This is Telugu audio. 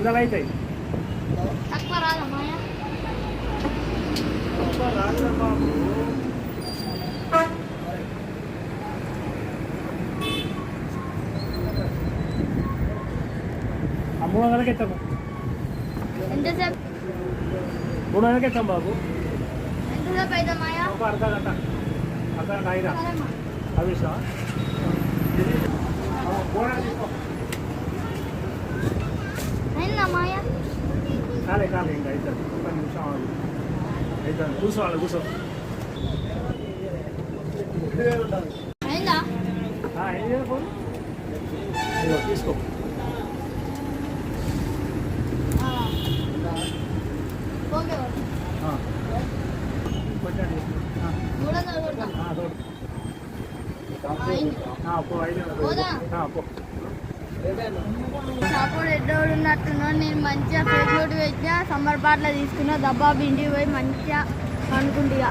వందలు అవుతాయి. తక్కువ రాదమ్మా రాదురా బాబు. ఆ 300కి ఇస్తాము. ఎంతసేపు 300కి ఇస్తాం బాబు. ఎంతసేపు అవుతామాయా? ఒక అర్ధగంట అయినా అవిషా అయిందా మాయా? కాలే ఇంకా అవుతుంది. ఒక నిమిషం అవుతుంది. కూర్చోవాలి కూర్చో. అయిందా? ఏం చేయకపోదు తీసుకో. ఓకే కొట్టండి. 300 కొడతా. అప్పుడు ఎడ్డోడు ఉన్నట్టున్నాడు. నేను మంచిగా ఫేస్ నోట్ పెట్టినా, సమ్మర్ పాటలో తీసుకున్నా, దబ్బా ఇంటికి పోయి మంచిగా అనుకుంటా.